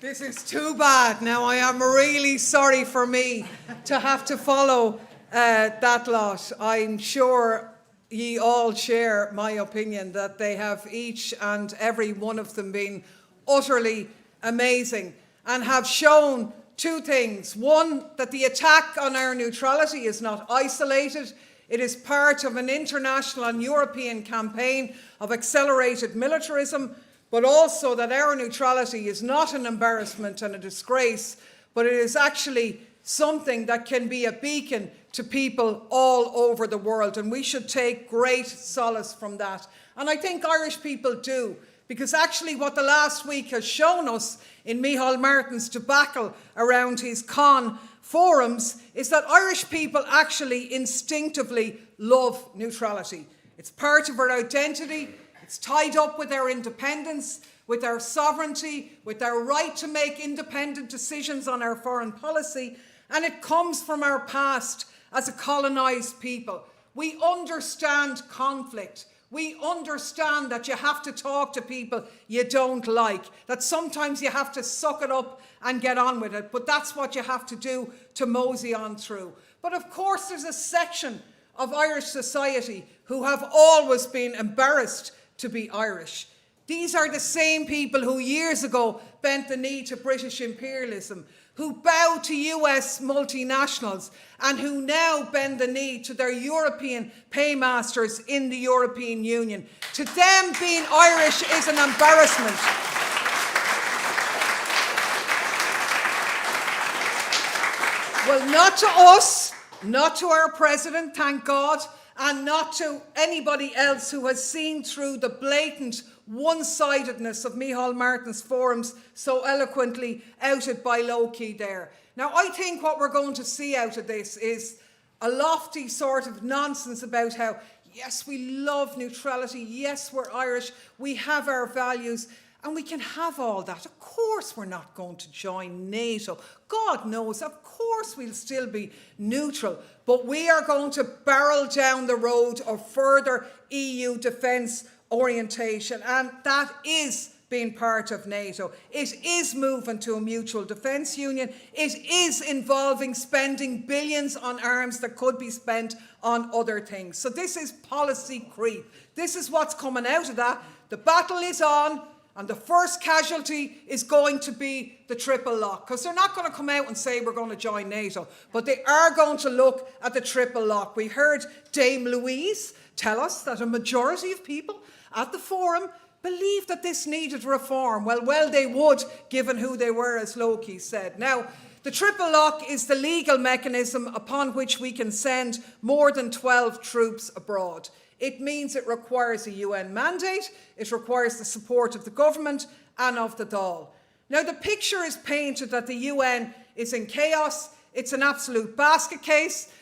This is too bad. Now, I am really sorry for me to have to follow that lot. I'm sure ye all share my opinion that they have each and every one of them been utterly amazing and have shown two things. One, that the attack on our neutrality is not isolated. It is part of an international and European campaign of accelerated militarism, but also that our neutrality is not an embarrassment and a disgrace, but it is actually something that can be a beacon to people all over the world, and we should take great solace from that. And I think Irish people do, because actually what the last week has shown us in Micheál Martin's debacle around his con forums is that Irish people actually instinctively love neutrality. It's part of our identity. It's tied up with our independence, with our sovereignty, with our right to make independent decisions on our foreign policy, and it comes from our past as a colonised people. We understand conflict. We understand that you have to talk to people you don't like, that sometimes you have to suck it up and get on with it, but that's what you have to do to mosey on through. But of course there's a section of Irish society who have always been embarrassed to be Irish. These are the same people who years ago bent the knee to British imperialism, who bowed to US multinationals, and who now bend the knee to their European paymasters in the European Union. To them, being Irish is an embarrassment. Well, not to us, not to our president, thank God, and not to anybody else who has seen through the blatant one-sidedness of Micheál Martin's forums so eloquently outed by Low-Key there. Now, I think what we're going to see out of this is a lofty sort of nonsense about how, yes, we love neutrality, yes, we're Irish, we have our values, and we can have all that. Of course we're not going to join NATO. God knows, of course we'll still be neutral. But we are going to barrel down the road of further EU defence orientation. And that is being part of NATO. It is moving to a mutual defence union. It is involving spending billions on arms that could be spent on other things. So this is policy creep. This is what's coming out of that. The battle is on. And the first casualty is going to be the triple lock, because they're not going to come out and say we're going to join NATO, but they are going to look at the triple lock. We heard Dame Louise tell us that a majority of people at the forum believe that this needed reform. Well, they would, given who they were, as Loki said. Now, the triple lock is the legal mechanism upon which we can send more than 12 troops abroad. It means it requires a UN mandate, it requires the support of the government and of the Dáil. Now, the picture is painted that the UN is in chaos, it's an absolute basket case,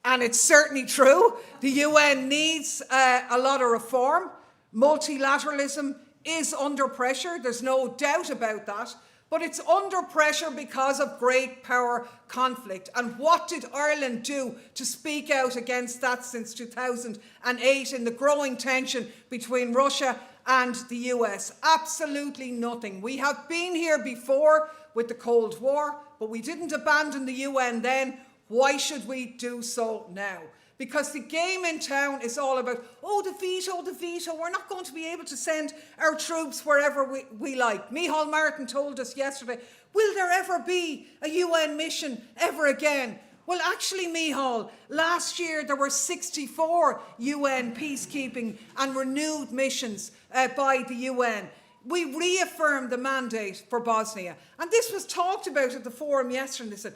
and it's certainly true. The UN needs a lot of reform. Multilateralism is under pressure, there's no doubt about that. But it's under pressure because of great power conflict. And what did Ireland do to speak out against that since 2008 in the growing tension between Russia and the US? Absolutely nothing. We have been here before with the Cold War, but we didn't abandon the UN then. Why should we do so now? Because the game in town is all about, oh, the veto, we're not going to be able to send our troops wherever we like. Micheál Martin told us yesterday, will there ever be a UN mission ever again? Well, actually, Micheál, last year there were 64 UN peacekeeping and renewed missions by the UN. We reaffirmed the mandate for Bosnia. And this was talked about at the forum yesterday. They said,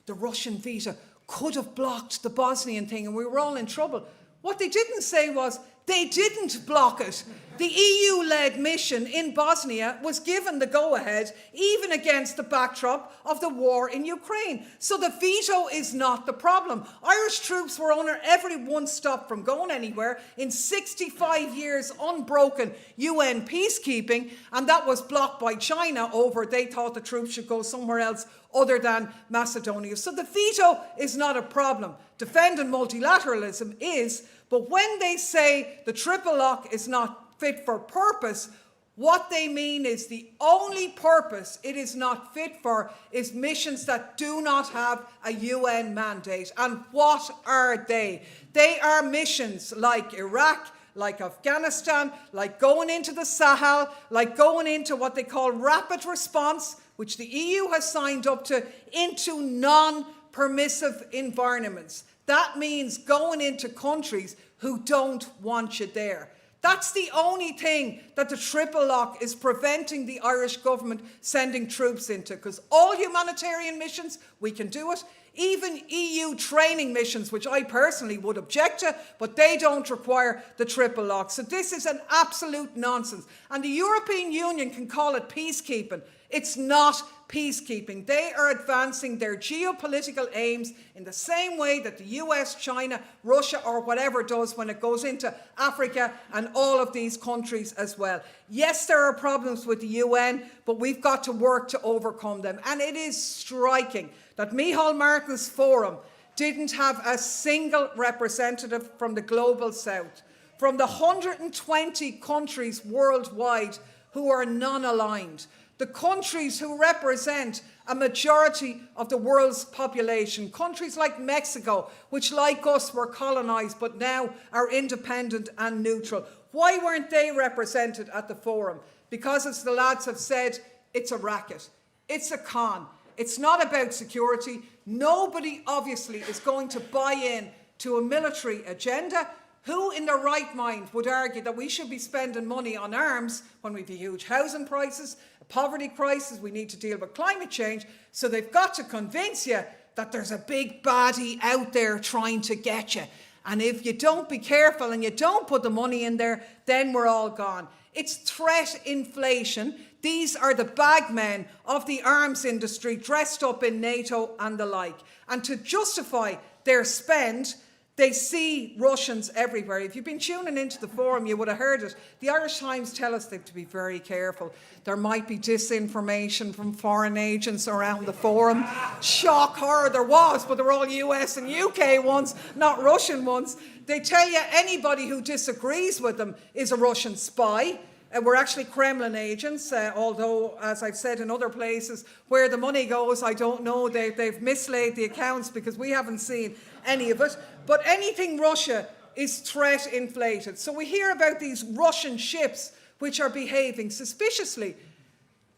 the Russian veto could have blocked the Bosnian thing and we were all in trouble. What they didn't say was they didn't block it. The EU-led mission in Bosnia was given the go-ahead, even against the backdrop of the war in Ukraine. So the veto is not the problem. Irish troops were under every one stop from going anywhere in 65 years unbroken UN peacekeeping, and that was blocked by China over they thought the troops should go somewhere else other than Macedonia. So the veto is not a problem. Defending multilateralism is, but when they say the triple lock is not fit for purpose, What they mean is the only purpose it is not fit for is missions that do not have a UN mandate. And what are they? They are missions like Iraq, like Afghanistan, like going into the Sahel, like going into what they call rapid response, which the EU has signed up to, into non-permissive environments. That means going into countries who don't want you there. That's the only thing that the triple lock is preventing the Irish government sending troops into, because all humanitarian missions, we can do it. Even EU training missions, which I personally would object to, but they don't require the triple lock. So this is an absolute nonsense. And the European Union can call it peacekeeping. It's not peacekeeping. They are advancing their geopolitical aims in the same way that the US, China, Russia, or whatever does when it goes into Africa and all of these countries as well. Yes, there are problems with the UN, but we've got to work to overcome them. And it is striking that Micheál Martin's forum didn't have a single representative from the global south, from the 120 countries worldwide who are non-aligned. The countries who represent a majority of the world's population, countries like Mexico, which like us were colonized but now are independent and neutral. Why weren't they represented at the forum? Because, as the lads have said, it's a racket. It's a con. It's not about security. Nobody obviously is going to buy in to a military agenda. Who in their right mind would argue that we should be spending money on arms when we have huge housing prices, a poverty crisis, we need to deal with climate change? So they've got to convince you that there's a big baddie out there trying to get you. And if you don't be careful and you don't put the money in there, then we're all gone. It's threat inflation. These are the bagmen of the arms industry dressed up in NATO and the like. And to justify their spend, they see Russians everywhere. If you've been tuning into the forum, you would have heard it. The Irish Times tell us they have to be very careful. There might be disinformation from foreign agents around the forum. Shock, horror, there was, but they're all US and UK ones, not Russian ones. They tell you anybody who disagrees with them is a Russian spy. We're actually Kremlin agents, although, as I've said in other places, where the money goes, I don't know. They've mislaid the accounts because we haven't seen any of it. But anything Russia is threat inflated. So we hear about these Russian ships which are behaving suspiciously.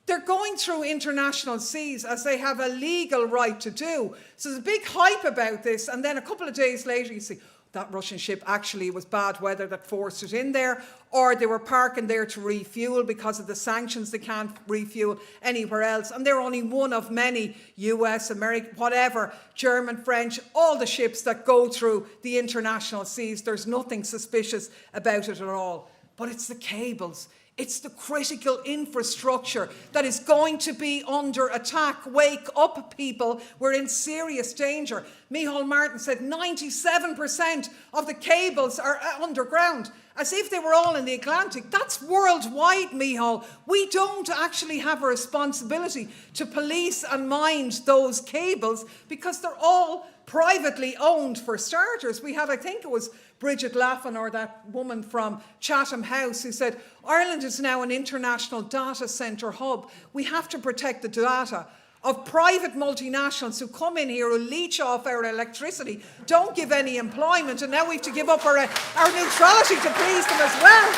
They're going through international seas as they have a legal right to do. So there's a big hype about this, and then a couple of days later you see, that Russian ship actually was bad weather that forced it in there, or they were parking there to refuel because of the sanctions. They can't refuel anywhere else. And they're only one of many US, American, whatever, German, French, all the ships that go through the international seas. There's nothing suspicious about it at all. But it's the cables. It's the critical infrastructure that is going to be under attack. Wake up, people. We're in serious danger. Micheál Martin said 97% of the cables are underground, as if they were all in the Atlantic. That's worldwide, Micheál. We don't actually have a responsibility to police and mind those cables because they're all privately owned, for starters. We had, I think it was Bridget Laffan, or that woman from Chatham House, who said, Ireland is now an international data centre hub. We have to protect the data of private multinationals who come in here, who leech off our electricity, don't give any employment, and now we have to give up our neutrality to please them as well.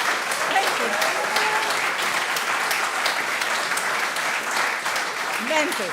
Thank you. Mental.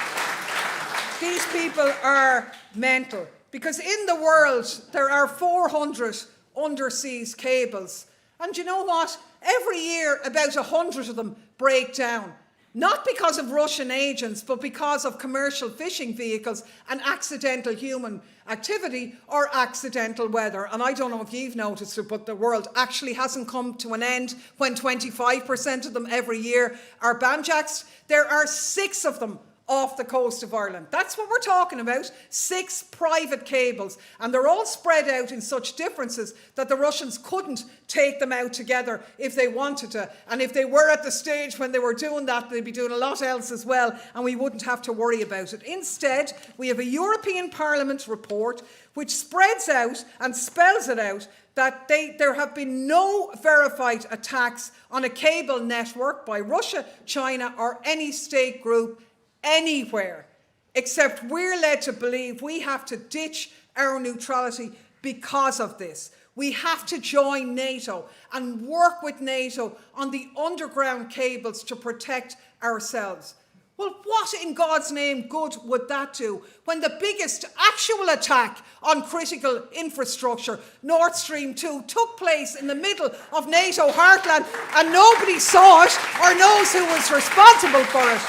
These people are mental, because in the world there are 400 underseas cables, and you know what? Every year about 100 of them break down, not because of Russian agents, but because of commercial fishing vehicles and accidental human activity or accidental weather. And I don't know if you've noticed it, but the world actually hasn't come to an end when 25% of them every year are banjacks. There are 6 of them off the coast of Ireland. That's what we're talking about. 6 private cables, and they're all spread out in such differences that the Russians couldn't take them out together if they wanted to. And if they were at the stage when they were doing that, they'd be doing a lot else as well, and we wouldn't have to worry about it. Instead, we have a European Parliament report which spreads out and spells it out that there have been no verified attacks on a cable network by Russia, China, or any state group anywhere, except we're led to believe we have to ditch our neutrality because of this. We have to join NATO and work with NATO on the underground cables to protect ourselves. Well, what in God's name good would that do when the biggest actual attack on critical infrastructure, Nord Stream 2, took place in the middle of NATO heartland and nobody saw it or knows who was responsible for it?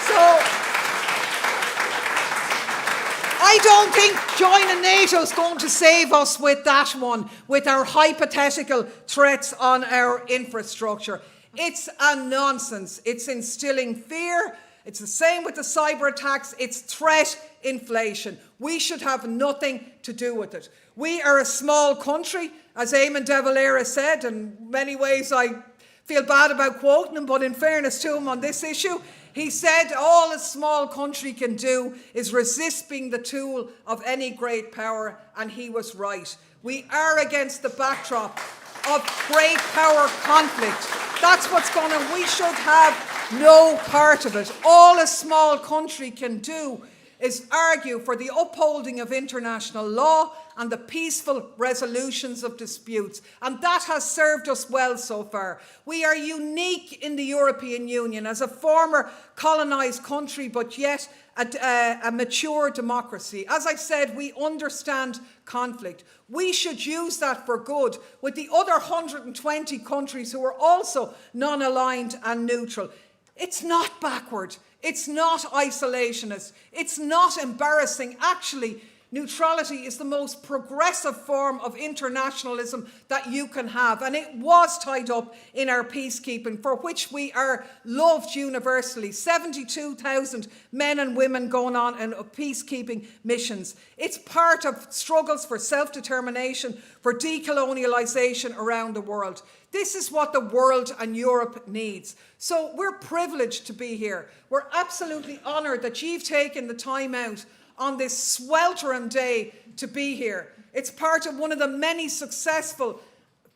So I don't think joining NATO is going to save us with that one, with our hypothetical threats on our infrastructure. It's a nonsense. It's instilling fear. It's the same with the cyber attacks. It's threat inflation. We should have nothing to do with it. We are a small country, as Eamon de Valera said. In many ways, I feel bad about quoting him, but in fairness to him on this issue, he said all a small country can do is resist being the tool of any great power, and he was right. We are against the backdrop of great power conflict. That's what's going on. We should have no part of it. All a small country can do is argue for the upholding of international law and the peaceful resolutions of disputes. And that has served us well so far. We are unique in the European Union as a former colonised country, but yet a mature democracy. As I said, we understand conflict. We should use that for good with the other 120 countries who are also non-aligned and neutral. It's not backward. It's not isolationist. It's not embarrassing. Actually, neutrality is the most progressive form of internationalism that you can have. And it was tied up in our peacekeeping, for which we are loved universally. 72,000 men and women going on in peacekeeping missions. It's part of struggles for self-determination, for decolonialisation around the world. This is what the world and Europe needs. So we're privileged to be here. We're absolutely honoured that you've taken the time out on this sweltering day to be here. It's part of one of the many successful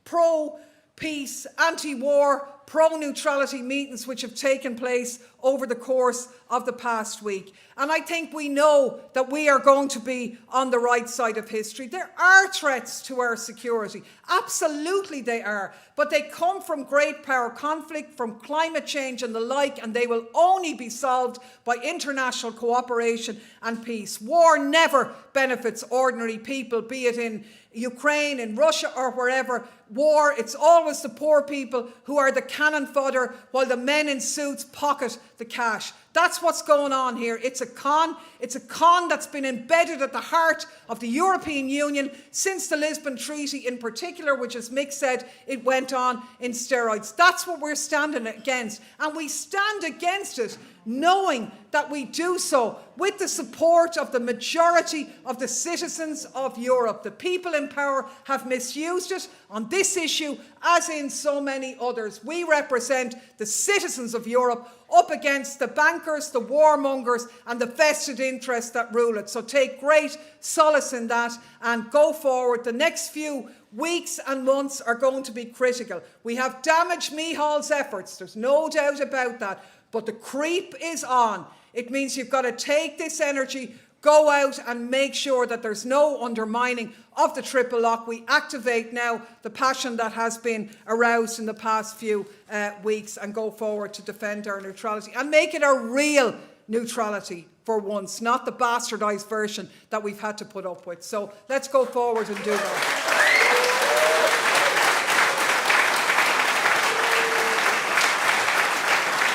pro-peace, anti-war, pro-neutrality meetings which have taken place over the course of the past week. And I think we know that we are going to be on the right side of history. There are threats to our security. Absolutely they are. But they come from great power conflict, from climate change and the like, and they will only be solved by international cooperation and peace. War never benefits ordinary people, be it in Ukraine, in Russia or wherever. War, it's always the poor people who are the cannon fodder while the men in suits pocket the cash. That's what's going on here. It's a con. It's a con that's been embedded at the heart of the European Union since the Lisbon Treaty in particular, which, as Mick said, it went on in steroids. That's what we're standing against. And we stand against it knowing that we do so with the support of the majority of the citizens of Europe. The people in power have misused it on this issue, as in so many others. We represent the citizens of Europe up against the bankers, the warmongers, and the vested interests that rule it. So take great solace in that and go forward. The next few weeks and months are going to be critical. We have damaged Micheál's efforts, there's no doubt about that, but the creep is on. It means you've got to take this energy, go out and make sure that there's no undermining of the triple lock. We activate now the passion that has been aroused in the past few weeks and go forward to defend our neutrality and make it a real neutrality for once, not the bastardised version that we've had to put up with. So let's go forward and do that.